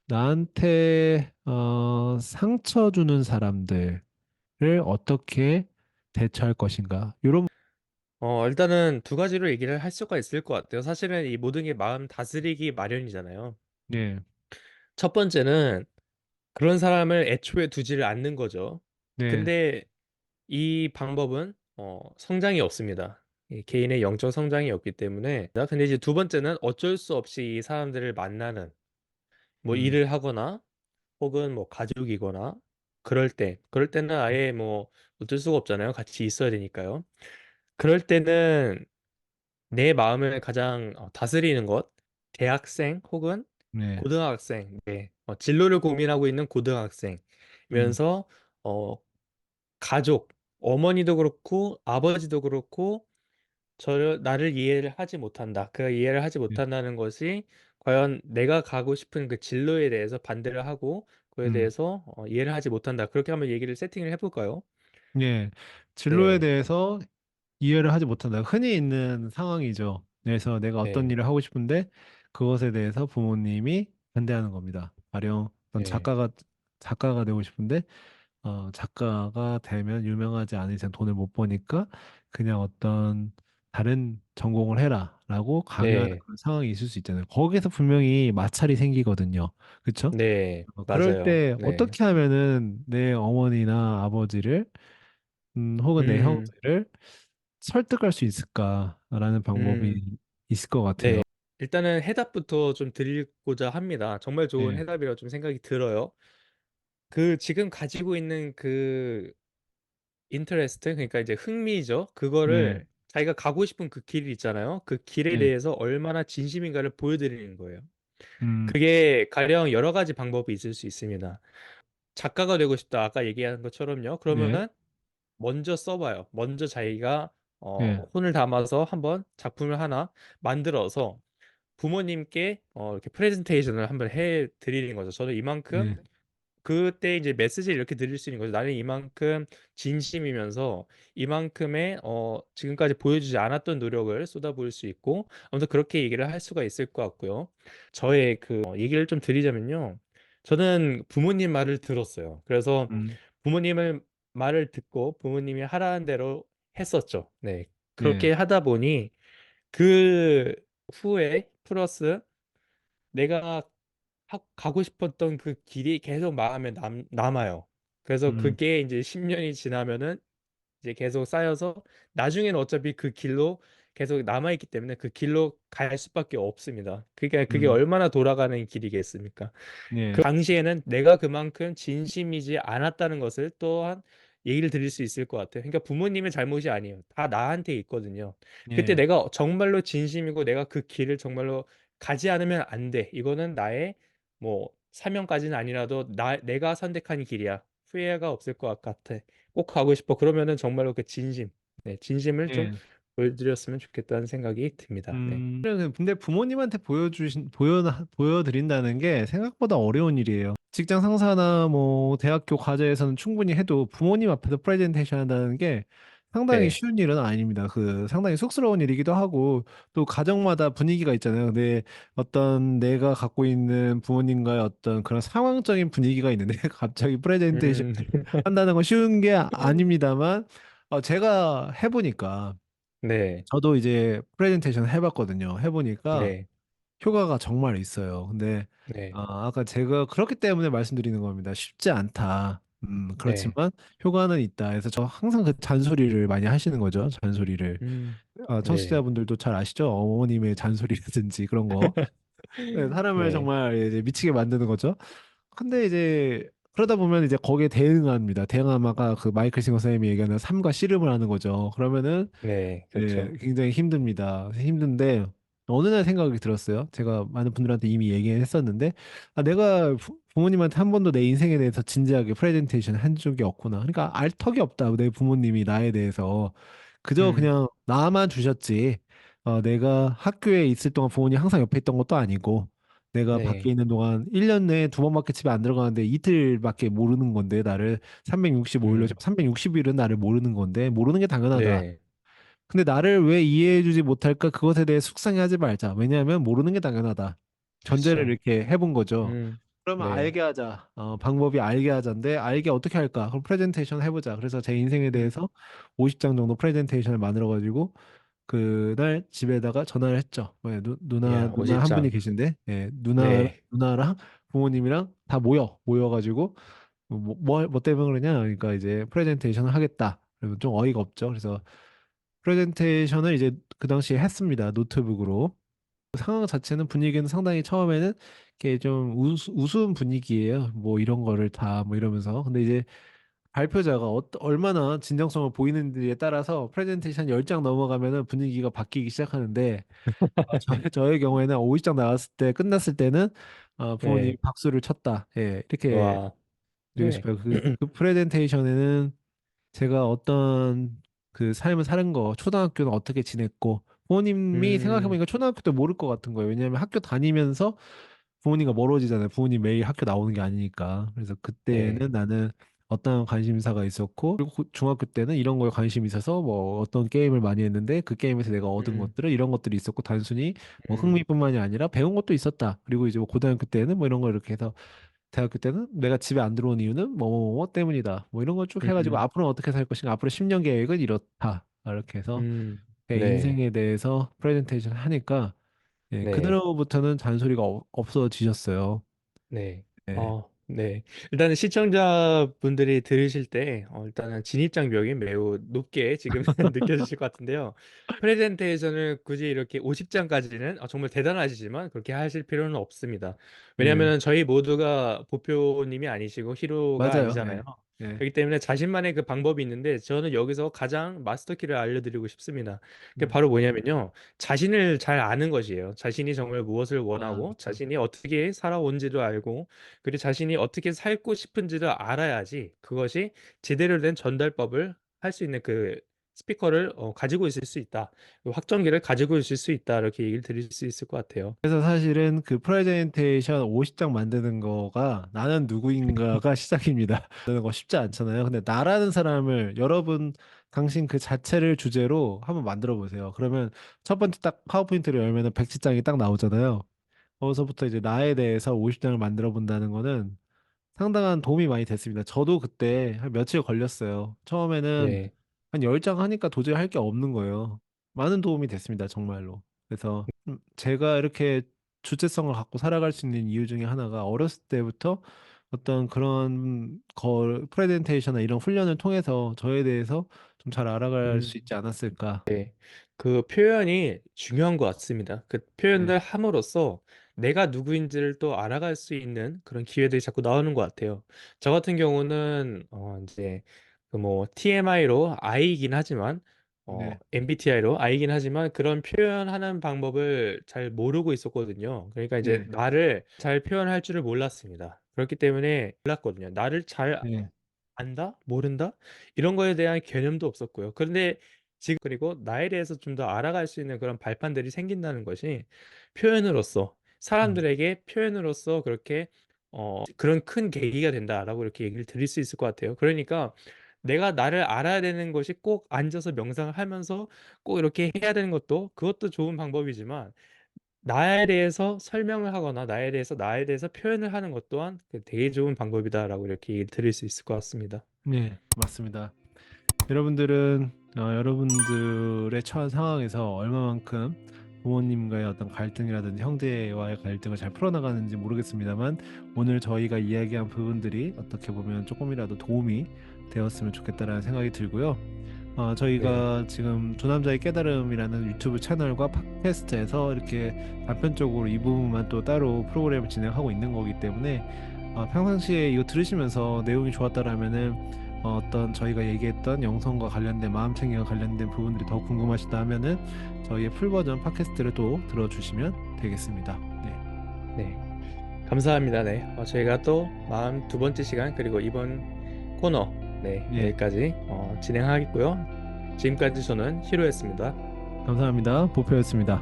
나한테 상처 주는 사람들을 어떻게 대처할 것인가? 요런. 일단은 두 가지로 얘기를 할 수가 있을 것 같아요. 사실은 이 모든 게 마음 다스리기 마련이잖아요. 네, 첫 번째는 그런 사람을 애초에 두지를 않는 거죠. 네, 근데 이 방법은 성장이 없습니다. 이 개인의 영적 성장이 없기 때문에. 근데 이제 두 번째는 어쩔 수 없이 이 사람들을 만나는 뭐 음, 일을 하거나 혹은 뭐 가족이거나 그럴 때는 아예 뭐 어쩔 수가 없잖아요. 같이 있어야 되니까요. 그럴 때는 내 마음을 가장 다스리는 것, 대학생 혹은 네, 고등학생, 네, 진로를 고민하고 있는 음, 고등학생이면서 어, 가족, 어머니도 그렇고 아버지도 그렇고 나를 이해를 하지 못한다. 그 이해를 하지 네, 못한다는 것이 과연 내가 가고 싶은 그 진로에 대해서 반대를 하고 그에 음, 대해서 이해를 하지 못한다. 그렇게 한번 얘기를 세팅을 해볼까요? 네. 진로에 네, 대해서 이해를 하지 못한다. 흔히 있는 상황이죠. 그래서 내가 어떤 네, 일을 하고 싶은데 그것에 대해서 부모님이 반대하는 겁니다. 가령 어떤 네, 작가가 되고 싶은데 작가가 되면 유명하지 않은 이상 돈을 못 버니까 그냥 어떤 다른 전공을 해라라고 강요하는 네, 그런 상황이 있을 수 있잖아요. 거기서 분명히 마찰이 생기거든요. 그렇죠? 네, 그럴 맞아요. 때 네. 어떻게 하면은 내 어머니나 아버지를 혹은 내 음, 형제를 설득할 수 있을까라는 음, 방법이 있을 것 네. 같아요. 일단은 해답부터 좀 드리고자 합니다. 정말 좋은 네, 해답이라고 좀 생각이 들어요. 그 지금 가지고 있는 그 인터레스트, 그러니까 이제 흥미죠. 네, 그거를 자기가 가고 싶은 그 길이 있잖아요. 그 길에 네, 대해서 얼마나 진심인가를 보여드리는 거예요. 음, 그게 가령 여러 가지 방법이 있을 수 있습니다. 작가가 되고 싶다. 아까 얘기한 것처럼요. 네, 그러면은 먼저 써봐요. 먼저 자기가 네, 혼을 담아서 한번 작품을 하나 만들어서 부모님께 이렇게 프레젠테이션을 한번 해 드리는 거죠. 저는 이만큼 네, 그때 이제 메시지를 이렇게 드릴 수 있는 거죠. 나는 이만큼 진심이면서 이만큼의 지금까지 보여주지 않았던 노력을 쏟아부을 수 있고 아무튼 그렇게 얘기를 할 수가 있을 것 같고요. 저의 그 얘기를 좀 드리자면요. 저는 부모님 말을 들었어요. 그래서 음, 부모님을 말을 듣고 부모님이 하라는 대로 했었죠. 네. 네, 그렇게 하다 보니 그 후에 플러스 내가 가고 싶었던 그 길이 계속 마음에 남아요. 그래서 음, 그게 이제 10년이 지나면은 이제 계속 쌓여서 나중에는 어차피 그 길로 계속 남아있기 때문에 그 길로 갈 수밖에 없습니다. 그게 음, 얼마나 돌아가는 길이겠습니까? 그 네, 당시에는 내가 그만큼 진심이지 않았다는 것을 또한 얘기를 드릴 수 있을 것 같아요. 그러니까 부모님의 잘못이 아니에요. 다 나한테 있거든요. 그때 네, 내가 정말로 진심이고 내가 그 길을 정말로 가지 않으면 안 돼. 이거는 나의 뭐 사명까지는 아니라도 내가 선택한 길이야. 후회가 없을 것 같아. 꼭 가고 싶어. 그러면은 정말로 그 진심, 네, 진심을 좀 네. 보여드렸으면 좋겠다는 생각이 듭니다. 네, 근데 부모님한테 보여드린다는 게 생각보다 어려운 일이에요. 직장 상사나 뭐 대학교 과제에서는 충분히 해도 부모님 앞에서 프레젠테이션 한다는 게 상당히 네, 쉬운 일은 아닙니다. 상당히 쑥스러운 일이기도 하고 또 가정마다 분위기가 있잖아요. 근데 어떤 내가 갖고 있는 부모님과의 어떤 그런 상황적인 분위기가 있는데 갑자기 프레젠테이션 음, 한다는 건 쉬운 게 아닙니다만 제가 해보니까 네, 저도 이제 프레젠테이션 해봤거든요. 해보니까 네, 효과가 정말 있어요. 근데 네, 아까 제가 그렇기 때문에 말씀드리는 겁니다. 쉽지 않다. 네, 그렇지만 효과는 있다. 그래서 저 항상 그 잔소리를 많이 하시는 거죠. 잔소리를. 네, 청취자분들도 잘 아시죠? 어머님의 잔소리라든지 그런 거. 네, 사람을 네, 정말 이제 미치게 만드는 거죠. 근데 이제 그러다 보면 이제 거기에 대응합니다. 대응하다가 그 마이클 싱어 선생님이 얘기하는 삶과 씨름을 하는 거죠. 그러면은 네, 네, 그렇죠. 굉장히 힘듭니다. 힘든데 어느 날 생각이 들었어요. 제가 많은 분들한테 이미 얘기했었는데 내가 부모님한테 한 번도 내 인생에 대해서 진지하게 프레젠테이션 한 적이 없구나. 그러니까 알 턱이 없다. 내 부모님이 나에 대해서 그저 음, 그냥 나만 주셨지. 내가 학교에 있을 동안 부모님 항상 옆에 있던 것도 아니고 내가 밖에 네, 있는 동안 1년 내에 두 번밖에 집에 안 들어가는데 이틀밖에 모르는 건데 나를 365일로 음, 360일은 나를 모르는 건데 모르는 게 당연하다. 네, 근데 나를 왜 이해해주지 못할까? 그것에 대해 속상해하지 말자. 왜냐하면 모르는 게 당연하다. 전제를 그렇죠. 이렇게 해본 거죠. 음, 그러면 네. 알게 하자. 방법이 알게 하자인데 알게 어떻게 할까? 그럼 프레젠테이션 해보자. 그래서 제 인생에 음. 대해서 50장 정도 프레젠테이션을 만들어가지고 그날 집에다가 전화를 했죠. 예, 이야, 누나 한 분이 50장. 계신데, 예, 네. 누나랑 부모님이랑 다 모여가지고 뭐 때문에 그러냐? 그러니까 이제 프레젠테이션을 하겠다. 그러면 좀 어이가 없죠. 그래서 프레젠테이션을 이제 그 당시에 했습니다. 노트북으로. 상황 자체는 분위기는 상당히 처음에는 이렇게 좀 우스운 분위기예요. 뭐 이런 거를 다 뭐 이러면서. 근데 이제 발표자가 얼마나 진정성을 보이는지에 따라서 프레젠테이션 10장 넘어가면은 분위기가 바뀌기 시작하는데 저의 경우에는 50장 나왔을 때 끝났을 때는 부모님이 네. 박수를 쳤다. 예, 이렇게 와. 드리고 네. 싶어요. 그 프레젠테이션에는 제가 어떤 그 삶을 사는 거, 초등학교는 어떻게 지냈고, 부모님이 음. 생각해보니까 초등학교 때 모를 것 같은 거예요. 왜냐하면 학교 다니면서 부모님과 멀어지잖아요. 부모님 매일 학교 나오는 게 아니니까. 그래서 네. 그때는 나는 어떤 관심사가 있었고, 그리고 중학교 때는 이런 거에 관심이 있어서 뭐 어떤 게임을 많이 했는데 그 게임에서 내가 얻은 음. 것들은 이런 것들이 있었고, 단순히 뭐 음. 흥미뿐만이 아니라 배운 것도 있었다. 그리고 이제 뭐 고등학교 때는 뭐 이런 걸 이렇게 해서 대학교 때는 내가 집에 안 들어온 이유는 뭐 때문이다. 뭐 이런 걸 쭉 해가지고 음. 앞으로는 어떻게 살 것인가, 앞으로 10년 계획은 이렇다. 이렇게 해서 음. 내 네. 인생에 대해서 프레젠테이션 하니까 예, 네. 그날부터는 잔소리가 없어지셨어요. 네. 예, 네. 일단은 시청자분들이 들으실 때, 일단은 진입장벽이 매우 높게 지금 느껴지실 것 같은데요. 프레젠테이션을 굳이 이렇게 50장까지는 정말 대단하시지만 그렇게 하실 필요는 없습니다. 예, 왜냐하면 저희 모두가 보표님이 아니시고 히로가 맞아요. 아니잖아요. 예, 예, 그렇기 때문에 자신만의 그 방법이 있는데 저는 여기서 가장 마스터키를 알려드리고 싶습니다. 그게 음, 바로 뭐냐면요. 자신을 잘 아는 것이에요. 자신이 정말 무엇을 원하고, 그렇죠. 자신이 어떻게 살아온지도 알고, 그리고 자신이 어떻게 살고 싶은지를 알아야지 그것이 제대로 된 전달법을 할 수 있는 그 스피커를 가지고 있을 수 있다. 그 확정기를 가지고 있을 수 있다. 이렇게 얘기를 드릴 수 있을 것 같아요. 그래서 사실은 그 프레젠테이션 50장 만드는 거가 나는 누구인가가 시작입니다. 만드는 거 쉽지 않잖아요. 근데 나라는 사람을 여러분 당신 그 자체를 주제로 한번 만들어 보세요. 그러면 첫 번째 딱 파워포인트를 열면은 100장이 딱 나오잖아요. 거기서부터 이제 나에 대해서 50장을 만들어 본다는 거는 상당한 도움이 많이 됐습니다. 저도 그때 한 며칠 걸렸어요. 처음에는 네. 한 10장 하니까 도저히 할 게 없는 거예요. 많은 도움이 됐습니다, 정말로. 그래서 제가 이렇게 주체성을 갖고 살아갈 수 있는 이유 중에 하나가 어렸을 때부터 어떤 그런 프레젠테이션이나 이런 훈련을 통해서 저에 대해서 좀 잘 알아갈 음. 수 있지 않았을까. 네. 그 표현이 중요한 것 같습니다. 그 네, 표현을 함으로써 내가 누구인지를 또 알아갈 수 있는 그런 기회들이 자꾸 나오는 것 같아요. 저 같은 경우는 이제 그 뭐 TMI로 I이긴 하지만 네, MBTI로 I이긴 하지만 그런 표현하는 방법을 잘 모르고 있었거든요. 그러니까 이제 네, 나를 잘 표현할 줄을 몰랐습니다. 그렇기 때문에 몰랐거든요. 나를 잘 네, 안다? 모른다? 이런 거에 대한 개념도 없었고요. 그런데 지금 그리고 나에 대해서 좀 더 알아갈 수 있는 그런 발판들이 생긴다는 것이 표현으로서 음, 사람들에게 표현으로서 그렇게 그런 큰 계기가 된다라고 이렇게 얘기를 드릴 수 있을 것 같아요. 그러니까 내가 나를 알아야 되는 것이 꼭 앉아서 명상을 하면서 꼭 이렇게 해야 되는 것도 그것도 좋은 방법이지만 나에 대해서 설명을 하거나 나에 대해서 표현을 하는 것 또한 그 되게 좋은 방법이다라고 이렇게 얘기를 드릴 수 있을 것 같습니다. 네, 맞습니다. 여러분들은 여러분들의 처한 상황에서 얼마만큼 부모님과의 어떤 갈등이라든지 형제와의 갈등을 잘 풀어나가는지 모르겠습니다만 오늘 저희가 이야기한 부분들이 어떻게 보면 조금이라도 도움이 되었으면 좋겠다라는 생각이 들고요. 네. 저희가 지금 두 남자의 깨달음이라는 유튜브 채널과 팟캐스트에서 이렇게 단편적으로 이 부분만 또 따로 프로그램을 진행하고 있는 거기 때문에 평상시에 이거 들으시면서 내용이 좋았다라면은 어떤 저희가 얘기했던 영성과 관련된 마음챙김과 관련된 부분들이 더 궁금하시다 하면은 저희의 풀 버전 팟캐스트를 또 들어주시면 되겠습니다. 네, 네. 감사합니다. 네. 저희가 또 마음 두 번째 시간 그리고 이번 코너 네, 예, 여기까지 진행하겠고요. 지금까지 저는 히로였습니다. 감사합니다. 보표였습니다.